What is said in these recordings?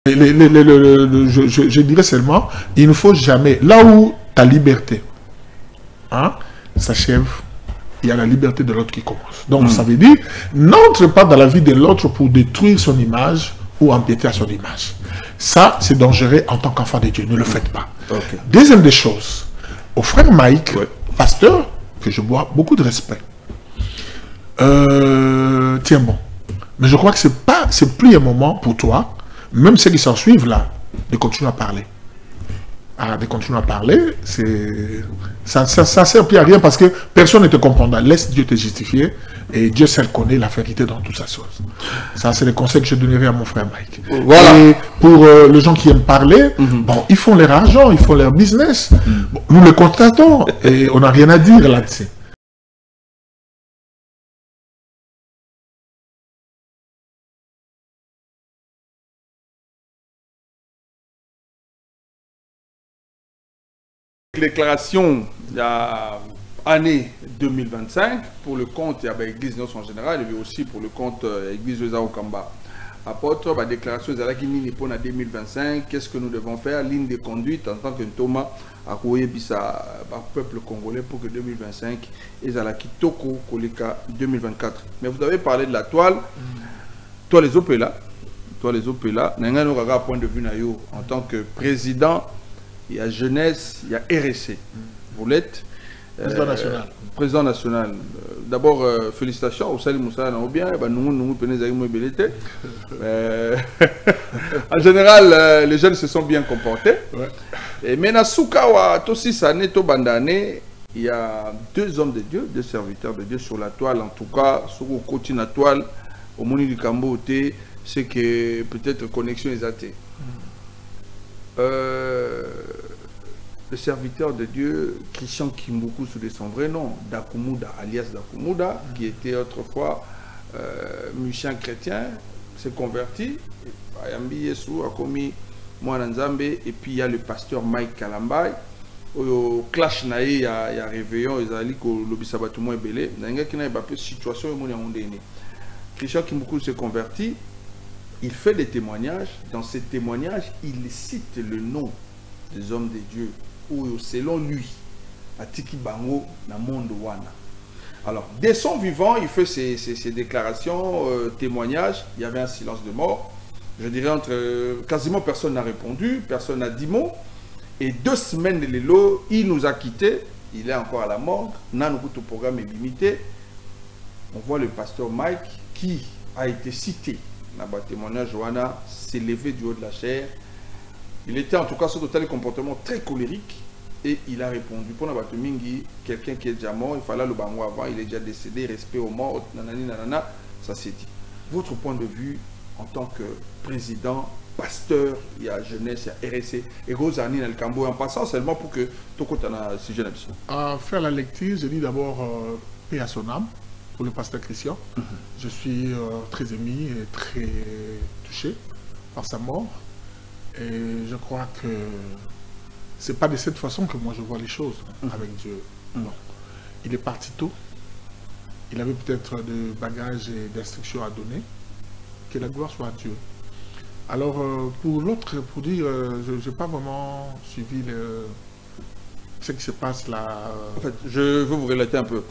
Je dirais seulement, il ne faut jamais, là où ta liberté hein, s'achève, il y a la liberté de l'autre qui commence. Donc ça veut dire, n'entre pas dans la vie de l'autre pour détruire son image ou empiéter à son image. Ça, c'est dangereux en tant qu'enfant de Dieu, ne le faites pas. Okay. Deuxième des choses, au frère Mike, pasteur, que je bois beaucoup de respect, tiens bon, mais je crois que c'est plus un moment pour toi, même ceux qui s'en suivent là, de continuer à parler. De continuer à parler, ça sert plus à rien parce que personne ne te comprendra. Laisse Dieu te justifier et Dieu seul connaît la vérité dans toute sa chose. Ça, c'est le conseil que je donnerai à mon frère Mike. Voilà. Et pour les gens qui aiment parler, bon, ils font leur argent, ils font leur business. Bon, nous le constatons et on n'a rien à dire là-dessus. Déclaration il y a année 2025 pour le compte l'Église en général et aussi pour le compte l'Église de Okamba. Apôtre, la déclaration de la pour 2025, qu'est-ce que nous devons faire? Ligne de conduite en tant que Thomas à peuple congolais pour que 2025 et à la Kitoko Koleka 2024. Mais vous avez parlé de la toile, toi les opélas, point de vue en tant que président. Il y a jeunesse, il y a RSC. Vous l'êtes. Président national. Président national. D'abord, félicitations au Salim Moussa, bien. En général, les jeunes se sont bien comportés. Et maintenant, Soukawa, Tosi Sane, Tobandane, il y a deux hommes de Dieu, deux serviteurs de Dieu sur la toile. En tout cas, sur le côté de la toile, au Moni du Cambo, c'est que peut-être connexion est athée. Le serviteur de Dieu, Christian Kimbuku, sous son vrai nom, Dakumuda, alias Dakumuda, qui était autrefois musicien chrétien, s'est converti, Ayambi Yesu a commis Mouananzambe, et puis il y a le pasteur Mike Kalambay, au clash naïe, il y a réveillon, ils ont dit que l'obisabatumo est belé, il y a une situation où il y a un Christian Kimbuku s'est converti. Il fait des témoignages. Dans ces témoignages, il cite le nom des hommes de Dieu. Ou selon lui, Atiki Bango, dans le monde Wana. Alors, dès son vivant, il fait ses déclarations, témoignages. Il y avait un silence de mort. Je dirais quasiment personne n'a répondu, personne n'a dit mot. Et 2 semaines de l'élo, il nous a quittés. Il est encore à la morgue. Notre programme est limité. On voit le pasteur Mike qui a été cité. Dans le témoignage, Johanna s'est levé du haut de la chair. Il était en tout cas sur tel comportement très colérique et il a répondu. Pour Nabatumingi, quelqu'un qui est déjà mort, il fallait le bango avant, il est déjà décédé, respect aux morts, nanani, nanana, ça s'est dit. Votre point de vue en tant que président, pasteur, il y a jeunesse, il y a RSC, et Rosani dans le Cambo, en passant seulement pour que tout le monde ait ce jeune à faire la lecture, je dis d'abord paix à son âme. Pour le pasteur Christian, je suis très ému et très touché par sa mort. Et je crois que c'est pas de cette façon que moi je vois les choses avec Dieu. Non. Il est parti tôt. Il avait peut-être des bagages et d'instructions à donner. Que la gloire soit à Dieu. Alors, pour l'autre, pour dire, je n'ai pas vraiment suivi ce qui se passe là. En fait, je veux vous relater un peu.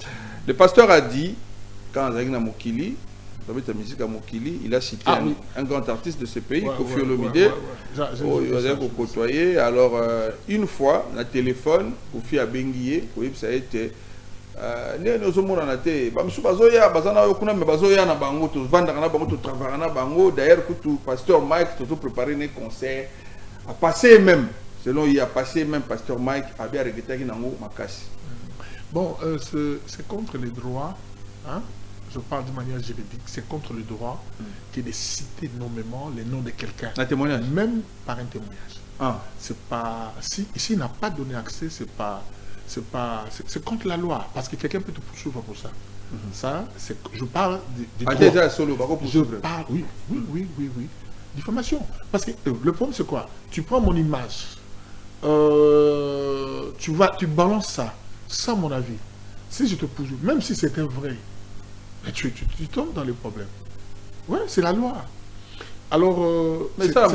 Le pasteur a dit, quand Zagina Mokili, musique à Mokili, il a cité un grand artiste de ce pays, Kofi Olomide, côtoyé. Alors, une fois, le téléphone, Kofi a bengué, ça a été. D'ailleurs, pasteur Mike, tout préparé un concert, a passé même, selon il a passé même pasteur Mike, a bien regretté qu'il n'a pas cassé. Bon, c'est contre les droits, hein? Je parle de manière juridique, c'est contre le droit que de citer nommément les noms de quelqu'un. Un témoignage. Même par un témoignage. C'est pas. Si ici il n'a pas donné accès, c'est contre la loi. Parce que quelqu'un peut te poursuivre pour ça. Ça, je parle du droit. Je parle, oui. Diffamation. Parce que le problème c'est quoi? Tu prends mon image, tu balances ça, sans mon avis. Si je te poursuis, même si c'était vrai, mais tu tombes dans les problèmes. Ouais, c'est la loi. Alors, mais ça,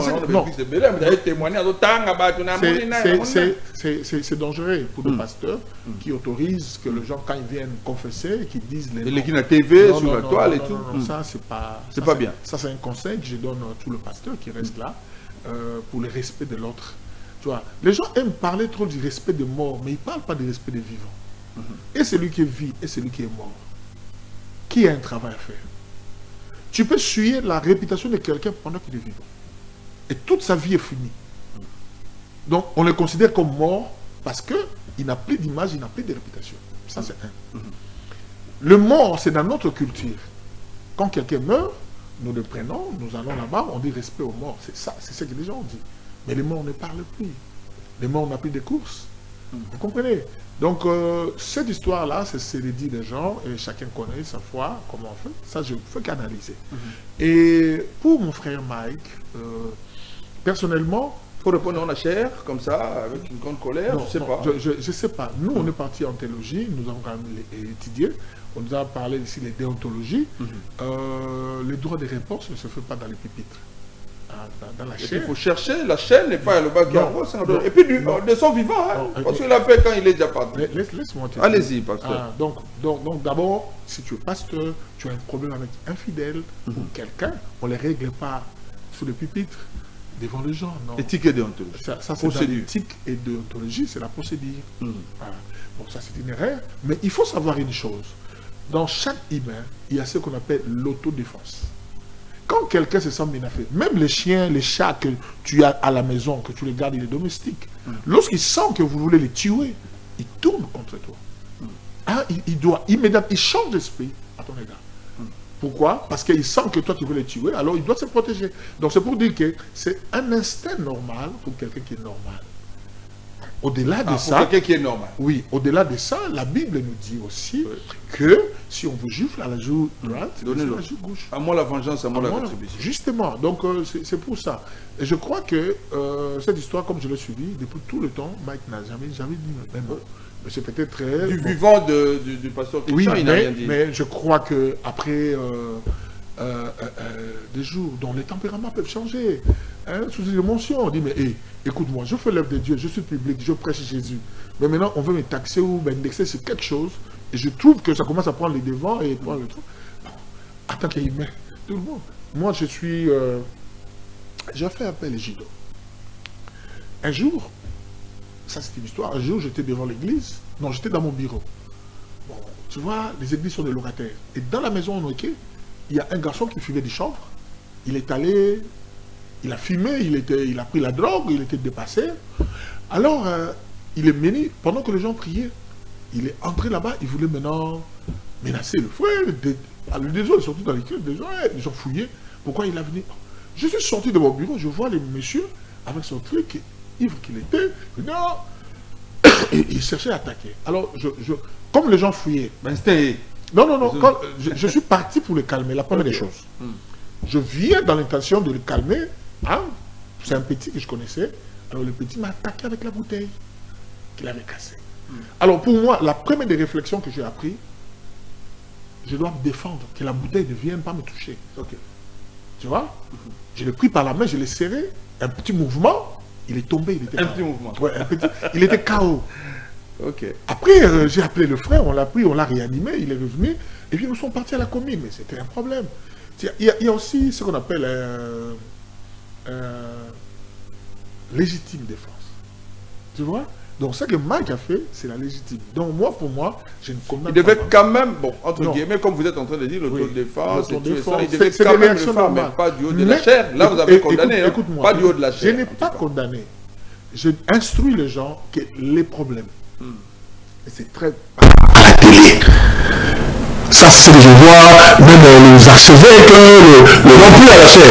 c'est dangereux pour des pasteurs qui autorisent que les gens, quand ils viennent confesser, qu'ils disent les noms. La TV, sur la toile et tout. Ça, c'est pas bien. Ça, c'est un conseil que je donne à tout le pasteur qui reste là pour le respect de l'autre. Tu vois, les gens aiment parler trop du respect des morts, mais ils ne parlent pas du respect des vivants. Et celui qui vit et celui qui est mort, qui a un travail à faire. Tu peux suyer la réputation de quelqu'un pendant qu'il est vivant. Et toute sa vie est finie. Donc, on le considère comme mort parce qu'il n'a plus d'image, il n'a plus de réputation. Ça, c'est un. Le mort, c'est dans notre culture. Quand quelqu'un meurt, nous le prenons, nous allons là-bas, on dit respect aux morts. C'est ça, c'est ce que les gens ont dit. Mais les morts ne parlent plus. Les morts n'ont plus de courses. Vous comprenez? Donc, cette histoire-là, c'est les dits des gens, et chacun connaît sa foi, comment on fait. Ça, je peux canaliser. Et pour mon frère Mike, personnellement... Il faut répondre à la chair, comme ça, avec une grande colère, non, je sais pas. Je sais pas. Nous, on est parti en théologie, nous avons quand même étudié. On nous a parlé ici des déontologies. Les droits de réponse ne se font pas dans les pupitres. Dans la chaîne. Il faut chercher la chaîne et pas le bas qui avance. Et puis de son vivant, hein, parce qu'il a fait quand il est déjà parti. Laisse-moi te dire. Allez-y, pasteur. Donc d'abord, si tu es pasteur, tu as un problème avec un fidèle ou quelqu'un, on ne les règle pas sous le pupitre devant les gens. Non. Éthique et déontologie. Ça c'est dans l'éthique et déontologie, c'est la procédure. Voilà. Bon, ça c'est une erreur, mais il faut savoir une chose. Dans chaque humain, il y a ce qu'on appelle l'autodéfense. Quand quelqu'un se sent menacé, même les chiens, les chats que tu as à la maison, que tu les gardes, il est domestique, lorsqu'il sent que vous voulez les tuer, il tourne contre toi. Il doit immédiatement, il change d'esprit à ton égard. Pourquoi? Parce qu'il sent que toi tu veux les tuer, alors il doit se protéger. Donc c'est pour dire que c'est un instinct normal pour quelqu'un qui est normal. Au-delà de ça, quelqu'un qui est normal. Oui, au-delà de ça, la Bible nous dit aussi que si on vous gifle à la joue droite, donnez la joue gauche. À moi la vengeance, à moi la rétribution. Justement, donc c'est pour ça. Et je crois que cette histoire, comme je l'ai suivi depuis tout le temps, Mike n'a jamais dit même mot. Mais c'est peut-être très... Du vivant du pasteur Christian, oui, il n'a rien dit. Mais je crois qu'après des jours dont les tempéraments peuvent changer, sous les émotions, on dit, mais écoute-moi, je fais l'œuvre de Dieu, je suis public, je prêche Jésus. Mais maintenant, on veut me taxer ou m'indexer sur quelque chose, et je trouve que ça commence à prendre les devants et prendre le truc. En tant qu'humain, tout le monde. Moi, je suis... j'ai fait appel à judo. Un jour, ça c'est une histoire, un jour j'étais devant l'église, non, j'étais dans mon bureau. Bon, tu vois, les églises sont des locataires. Et dans la maison en hockey, il y a un garçon qui fumait des chanvres. Il est allé, il a fumé, il a pris la drogue, il était dépassé. Alors, il est venu, pendant que les gens priaient, il est entré là-bas, il voulait maintenant menacer le frère. Les gens, surtout dans l'église, ils ont fouillé. Pourquoi il est venu? Je suis sorti de mon bureau, je vois les messieurs avec son truc, ivre qu'il était. Non, il cherchait à attaquer. Alors, comme les gens fouillaient. Non. Quand, je suis parti pour le calmer, la première des choses. Je viens dans l'intention de le calmer. Hein? C'est un petit que je connaissais. Alors le petit m'a attaqué avec la bouteille qu'il avait cassée. Alors pour moi, la première des réflexions que j'ai appris, je dois me défendre, que la bouteille ne vienne pas me toucher. Tu vois? Je l'ai pris par la main, je l'ai serré. Un petit mouvement, il est tombé. Il était un petit mouvement. Ouais, il était KO. Après, j'ai appelé le frère, on l'a pris, on l'a réanimé, il est revenu, et puis nous sommes partis à la commune, mais c'était un problème. Il y a aussi ce qu'on appelle légitime défense. Tu vois? Donc ce que Mike a fait, c'est la légitime. Donc moi, pour moi, je ne condamne pas. Il devait quand même, bon, entre guillemets, comme vous êtes en train de dire, l'autodéfense, il devait quand même le faire, mais pas du haut de la chair. Là, vous avez condamné, pas du haut de la chair. Je n'ai pas condamné. Je instruis les gens que les problèmes. Et c'est très... À la télé. Ça, c'est ce que je vois, même les archevêques, le non plus à la chair.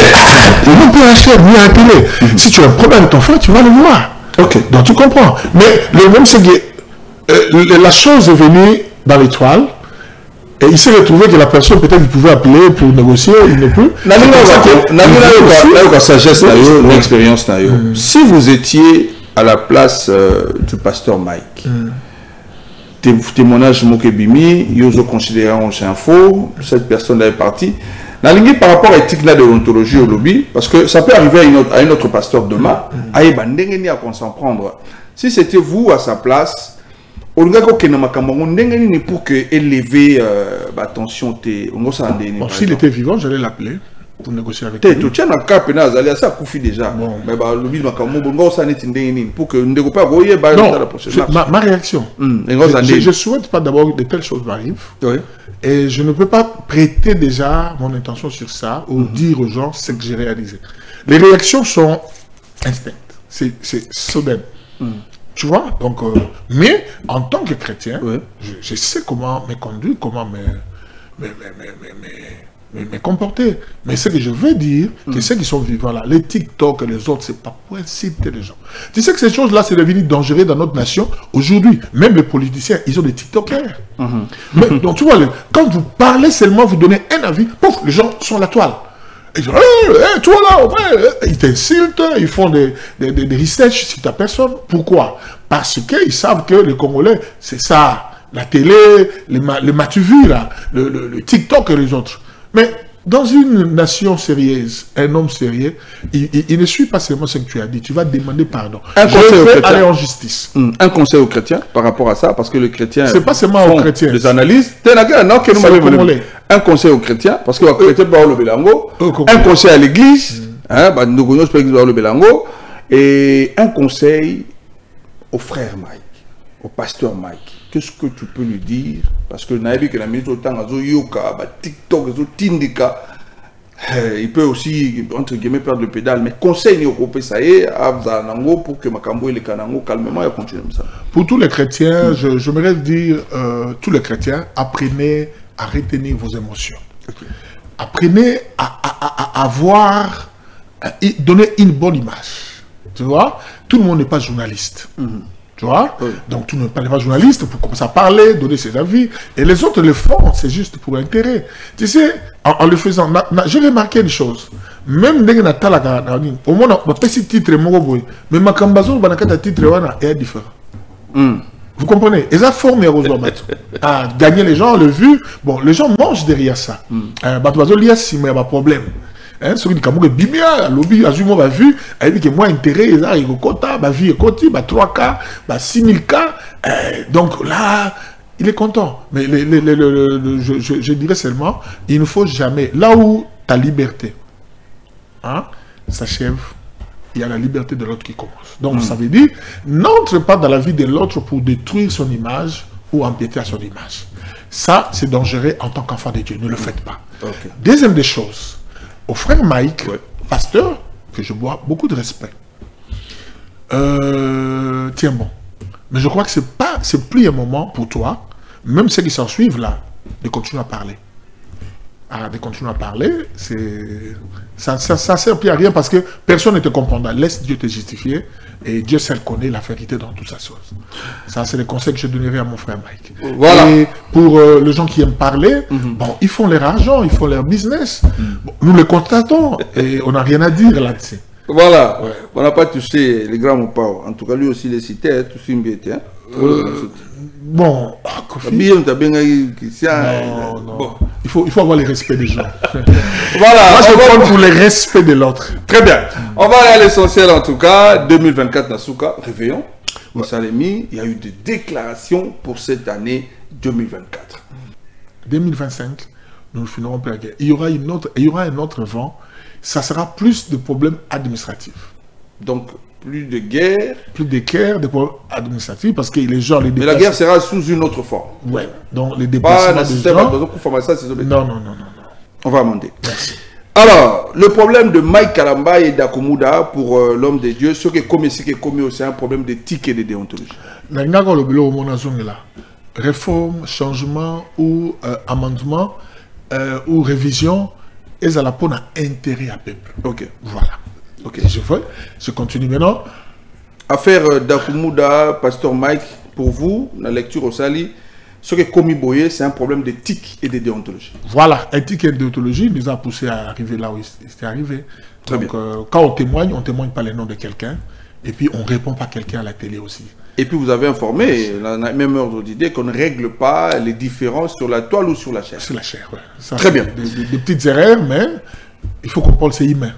Le non plus à la chair, ni à la télé. Si tu as un problème avec ton frère, tu vas le voir. Donc tu comprends. Mais le même, c'est que la chose est venue dans l'étoile. Et il s'est retrouvé que la personne, peut-être, il pouvait appeler pour négocier, il ne peut. La sagesse, l'expérience, si vous étiez à la place du pasteur Mike, témoignage Mokebimi, Yozo considérant c'est un faux, cette personne est partie. Par rapport à l'éthique de l'ontologie au lobby, parce que ça peut arriver à un autre pasteur demain, à s'en prendre. Si c'était vous à sa place, on a pour que élever l'attention. S'il était vivant, j'allais l'appeler pour négocier avec lui. Tu as un cas pénal, ça a déjà. Mais le lobby pour que ne pas voyer ma réaction. Je ne souhaite pas d'abord que de telles choses m'arrivent. Oui. Et je ne peux pas prêter déjà mon intention sur ça ou dire aux gens ce que j'ai réalisé. Les réactions sont instinctes, c'est soudain. Tu vois, donc, mais en tant que chrétien, je sais comment me conduire, comment me comporter. Mais ce que je veux dire, que ceux qui sont vivants là, les TikTok et les autres, c'est pas pour inciter les gens. Tu sais que ces choses-là, c'est devenu dangereux dans notre nation. Aujourd'hui, même les politiciens, ils ont des TikTokers. Mais, donc tu vois, quand vous parlez seulement, vous donnez un avis, pouf, les gens sont à la toile. Ils disent, toi là, ils t'insultent, ils font des research sur ta personne. Pourquoi? Parce qu'ils savent que les Congolais, c'est ça. La télé, les matu-vu, là, le TikTok et les autres. Mais dans une nation sérieuse, un homme sérieux, il ne suit pas seulement ce que tu as dit, tu vas demander pardon. Un conseil aux chrétiens. Aller en justice. Un conseil aux chrétiens par rapport à ça, parce que les chrétiens c'est pas seulement aux chrétiens. Les analyses. Un conseil aux chrétiens, parce que les chrétiens parlent le Bélango. Un conseil à l'église, et un conseil au frère Mike, au pasteur Mike. Qu'est-ce que tu peux lui dire? Parce que la ministre TikTok, il peut aussi, entre guillemets, perdre le pédale. Mais conseil pour que Makambo et les Kanango calmement et continuer comme ça. Pour tous les chrétiens, j'aimerais dire, tous les chrétiens, apprenez à retenir vos émotions. Okay. Apprenez à avoir, donner une bonne image. Tu vois? Tout le monde n'est pas journaliste. Tu vois? Donc, tu ne parles pas journaliste pour commencer à parler, donner ses avis. Et les autres le font, c'est juste pour intérêt. Tu sais, en le faisant, j'ai remarqué une chose. Même dès que au moins, on petit titre, mais ma cambazo, un titre est différent. Vous comprenez? Et ça forme à gagner les gens, le vu. Bon, les gens mangent derrière ça. Il y a un problème. Ce qui est bimia, lobby azumo va vu, elle dit que moi intérêt, ils ont quota, ma vie est côté, 3K, 6000K. Donc là, il est content. Mais je dirais seulement, il ne faut jamais, là où ta liberté s'achève, il y a la liberté de l'autre qui commence. Donc ça veut dire, n'entre pas dans la vie de l'autre pour détruire son image ou empiéter à son image. Ça, c'est dangereux en tant qu'enfant de Dieu. Ne le faites pas. Okay. Deuxième des choses, au frère Mike, pasteur, que je bois beaucoup de respect. Tiens bon. Mais je crois que c'est plus un moment pour toi, même ceux qui s'en suivent là, de continuer à parler. De continuer à parler, ça ne sert plus à rien parce que personne ne te comprendra. Laisse Dieu te justifier et Dieu seul connaît la vérité dans toute sa chose. Ça, c'est le conseil que je donnerai à mon frère Mike. Voilà. Et pour les gens qui aiment parler, bon, ils font leur argent, ils font leur business. Bon, nous le constatons et on n'a rien à dire là-dessus. Voilà. Ouais. On n'a pas touché les grands mots. En tout cas, lui aussi, les cités, tout une bête. Bon, bon, il faut avoir le respect des gens. Voilà. Moi, je prends pour le respect de l'autre. Très bien. On va aller à l'essentiel en tout cas. 2024 Nasuka, réveillon. Salemi, il y a eu des déclarations pour cette année 2024. 2025, nous ne finirons plus la guerre. Il y aura un autre vent. Ça sera plus de problèmes administratifs. Donc, plus de guerre. Plus de guerre, des problèmes administratifs, parce que les gens... Mais la guerre sera sous une autre forme. Oui, donc les déplacements des gens... Non. On va amender. Merci. Alors, le problème de Mike Kalamba et d'Akoumouda pour l'homme de Dieu, ce qui est commis aussi, un problème d'éthique et de déontologie. Réforme, changement ou amendement ou révision, et à la peau n'a intérêt à peuple. Ok. Voilà. Ok, je continue maintenant. Affaire d'Akoumouda, Pasteur Mike, pour vous, la lecture au Sali, ce qui est commis Boye, c'est un problème d'éthique et de déontologie. Voilà, éthique et déontologie nous a poussé à arriver là où c'était arrivé. Très Donc, bien. Quand on témoigne pas les noms de quelqu'un, Et puis, on ne répond pas à quelqu'un à la télé aussi. Et puis, vous avez informé, dans la même ordre d'idée, qu'on ne règle pas les différences sur la toile ou sur la chair. Sur la chair, oui. Très bien. Des petites erreurs, mais il faut comprendre, c'est humain.